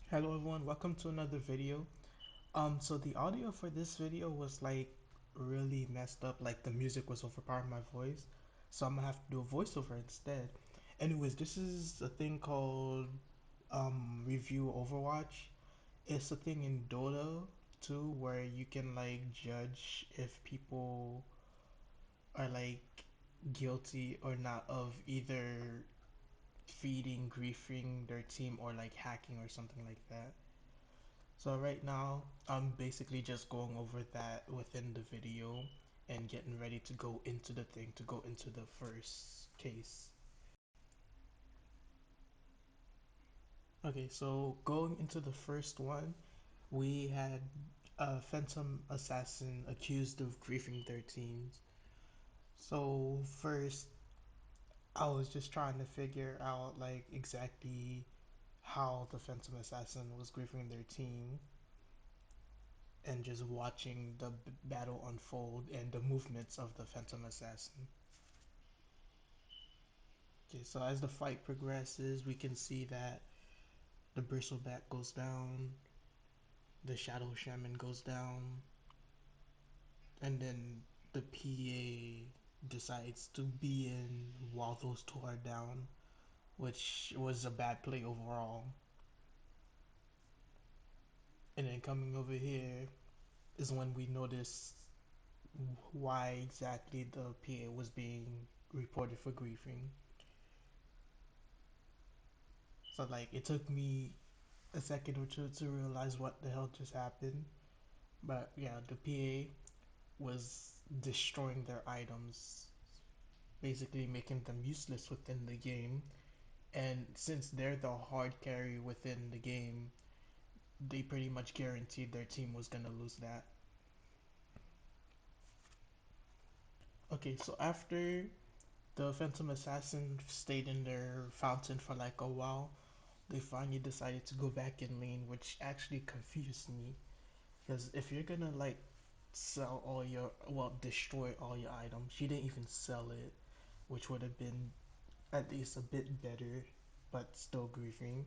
Hello everyone, welcome to another video. So the audio for this video was like really messed up, like the music was overpowering my voice. So I'm gonna have to do a voiceover instead. Anyways, this is a thing called review Overwatch. It's a thing in Dota too where you can like judge if people are like guilty or not of either feeding, griefing their team or like hacking or something like that. So right now, I'm basically just going over that within the video and getting ready to go into the thing, to go into the first case. Okay, so going into the first one, we had a Phantom Assassin accused of griefing 13s. So first, I was just trying to figure out like exactly how the Phantom Assassin was griefing their team and just watching the battle unfold and the movements of the Phantom Assassin. Okay, so as the fight progresses, we can see that the bristleback goes down, the Shadow Shaman goes down, and then the PA decides to be in while those two are down, which was a bad play overall. And then coming over here is when we notice why exactly the PA was being reported for griefing. So like it took me a second or two to realize what the hell just happened. But yeah, the PA was destroying their items, basically making them useless within the game. And since they're the hard carry within the game, they pretty much guaranteed their team was gonna lose that. Okay, so after the Phantom Assassin stayed in their fountain for like a while, they finally decided to go back in lane, which actually confused me. Because if you're gonna like sell all your, well, destroy all your items, she didn't even sell it, which would have been at least a bit better, but still griefing.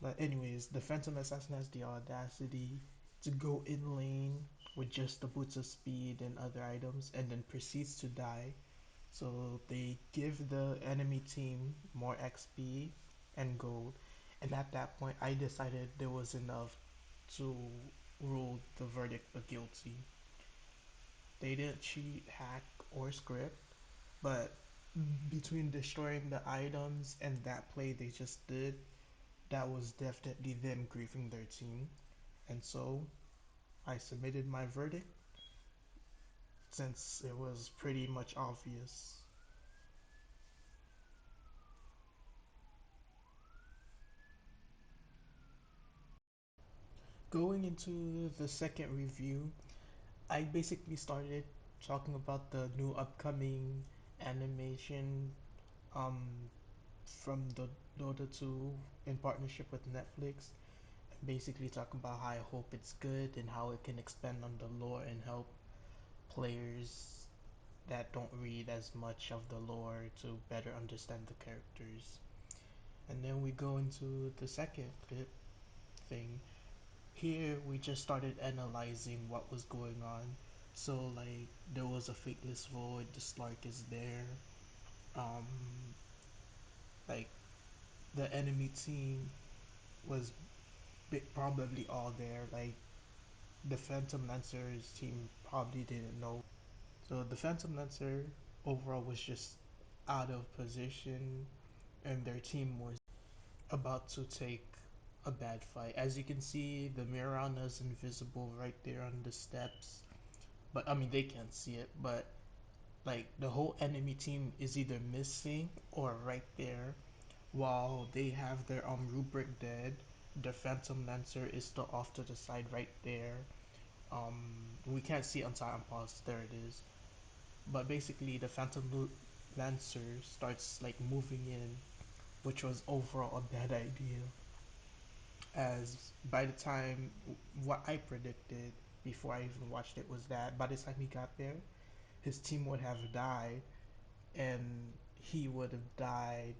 But anyways, the Phantom Assassin has the audacity to go in lane with just the boots of speed and other items, and then proceeds to die. So they give the enemy team more XP and gold. And at that point, I decided there was enough to rule the verdict of guilty. They didn't cheat, hack, or script, but between destroying the items and that play they just did, that was definitely them griefing their team. And so I submitted my verdict since it was pretty much obvious. Going into the second review, I basically started talking about the new upcoming animation um, from the Dota 2 in partnership with Netflix. Basically talking about how I hope it's good and how it can expand on the lore and help players that don't read as much of the lore to better understand the characters. And then we go into the second clip thing. Here we just started analyzing what was going on. So like there was a fateless void, the Slark is there. Um like the enemy team was probably all there. Like the Phantom Lancer's team probably didn't know. So the Phantom Lancer overall was just out of position and their team was about to take a bad fight. As you can see, the Mirana is invisible right there on the steps. But I mean, they can't see it, but like the whole enemy team is either missing or right there while they have their rubric dead. The Phantom Lancer is still off to the side right there. We can't see until I'm paused. There it is. But basically, the Phantom Lancer starts like moving in, which was overall a bad idea. As by the time what I predicted before I even watched it was that by the time he got there, his team would have died, and he would have died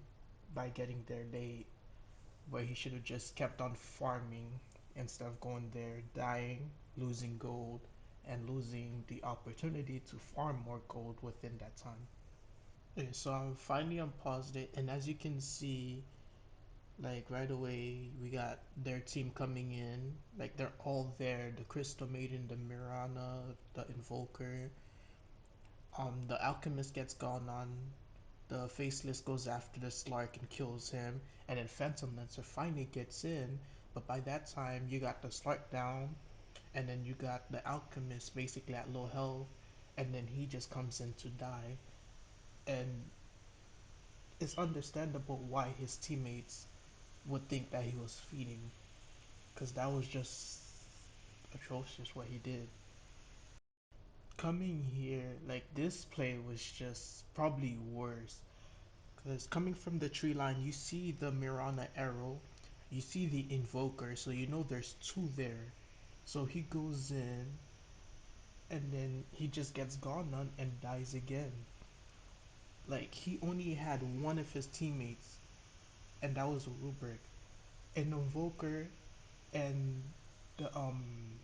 by getting there late. where he should have just kept on farming instead of going there, dying, losing gold, and losing the opportunity to farm more gold within that time. Okay, so I'm finally unpaused it, and as you can see, like right away, we got their team coming in. Like they're all there. The Crystal Maiden, the Mirana, the Invoker. The Alchemist gets gone on. The Faceless goes after the Slark and kills him, and then Phantom Lancer finally gets in. But by that time, you got the Slark down, and then you got the Alchemist basically at low health, and then he just comes in to die. And it's understandable why his teammates would think that he was feeding, because that was just atrocious what he did. Coming here, like this play was just probably worse. Because coming from the tree line, you see the Mirana arrow, you see the Invoker, so you know there's two there. So he goes in, and then he just gets gone on and dies again. Like he only had one of his teammates, and that was a Rubric. An Invoker and the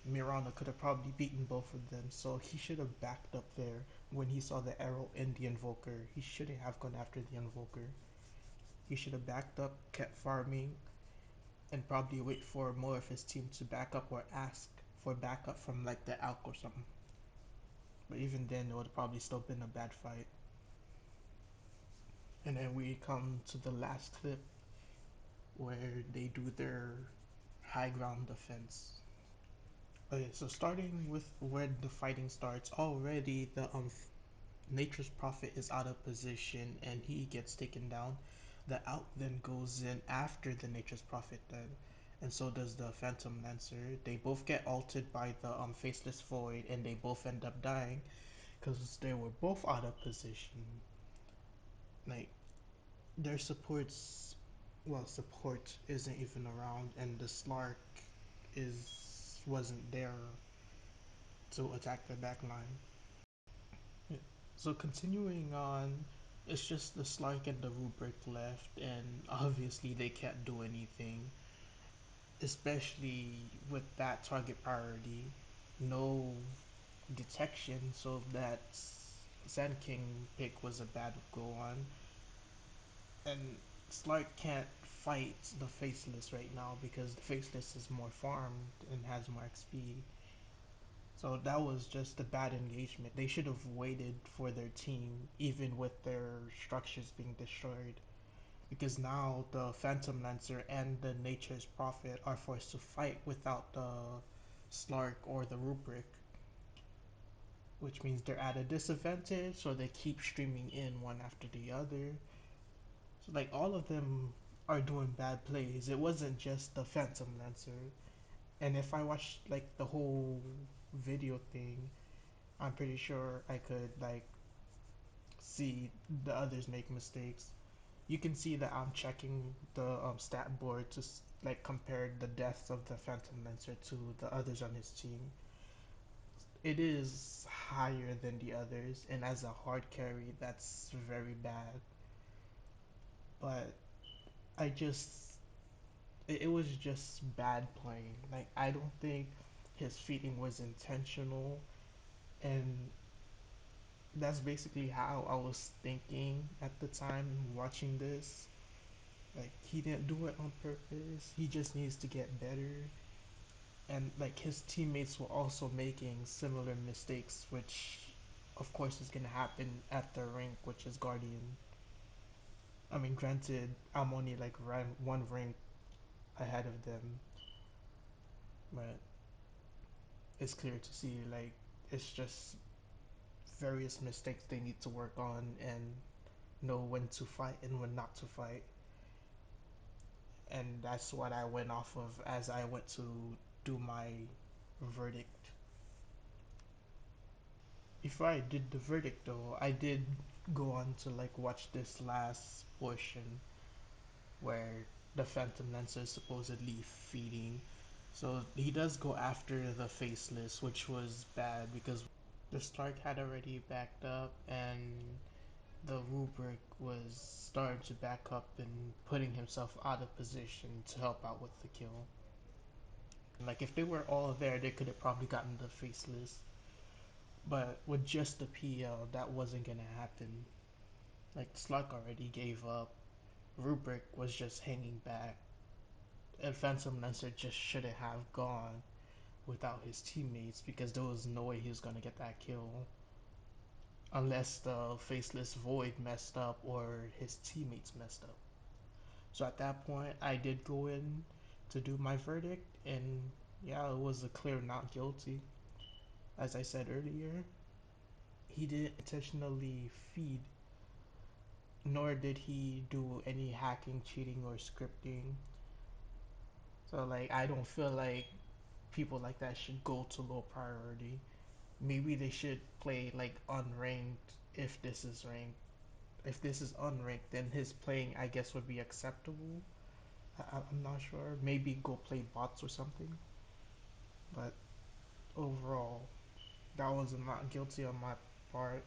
Mirana could have probably beaten both of them, so he should have backed up there when he saw the arrow in the Invoker. He shouldn't have gone after the Invoker. He should have backed up, kept farming, and probably wait for more of his team to back up or ask for backup from like the Alk or something. But even then, it would have probably still been a bad fight. And then we come to the last clip where they do their high ground defense. Okay, so starting with where the fighting starts, already the Nature's Prophet is out of position and he gets taken down. The Out then goes in after the Nature's Prophet then, and so does the Phantom Lancer. They both get altered by the Faceless Void and they both end up dying because they were both out of position. Like their supports, well, support isn't even around, and the Slark is wasn't there to attack the backline. Yeah. So continuing on, it's just the Slark and the Rubric left, and obviously they can't do anything, especially with that target priority. No detection, so that Sand King pick was a bad go on, and Slark can't fight the Faceless right now because the Faceless is more farmed and has more XP. So that was just a bad engagement. They should have waited for their team, even with their structures being destroyed. Because now the Phantom Lancer and the Nature's Prophet are forced to fight without the Slark or the Rubric, which means they're at a disadvantage, so they keep streaming in one after the other. So, like, all of them are doing bad plays. It wasn't just the Phantom Lancer. And if I watched, like, the whole video thing, I'm pretty sure I could like see the others make mistakes. You can see that I'm checking the stat board to like compare the deaths of the Phantom Lancer to the others on his team. It is higher than the others, and as a hard carry, that's very bad. But I just it was just bad playing. Like I don't think his feeding was intentional, and that's basically how I was thinking at the time watching this. Like he didn't do it on purpose. He just needs to get better. And like his teammates were also making similar mistakes, which of course is gonna happen at the rank, which is Guardian. I mean, granted, I'm only like one rank ahead of them, but it's clear to see like it's just various mistakes they need to work on and know when to fight and when not to fight. And that's what I went off of as I went to do my verdict. Before I did the verdict, though, I did go on to like watch this last portion where the Phantom Lancer is supposedly feeding. So he does go after the Faceless, which was bad because the Stark had already backed up and the rubric was starting to back up and putting himself out of position to help out with the kill. Like if they were all there, they could have probably gotten the faceless. But with just the PL, that wasn't gonna happen. Like Slug already gave up. Rubric was just hanging back. And Phantom Lancer just shouldn't have gone without his teammates because there was no way he was gonna get that kill. Unless the faceless void messed up or his teammates messed up. So at that point, I did go in to do my verdict, and yeah, it was a clear not guilty. As I said earlier, he didn't intentionally feed, nor did he do any hacking, cheating, or scripting. So, like, I don't feel like people like that should go to low priority. Maybe they should play, like, unranked if this is ranked. If this is unranked, then his playing, I guess, would be acceptable. I'm not sure. Maybe go play bots or something. But overall, that was not guilty on my part,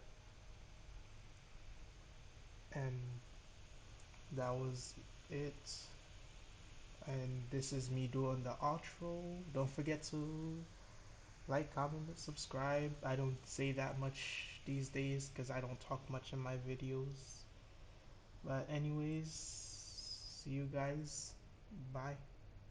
and that was it. And this is me doing the outro. Don't forget to like, comment, and subscribe. I don't say that much these days because I don't talk much in my videos. But anyways, see you guys. Bye.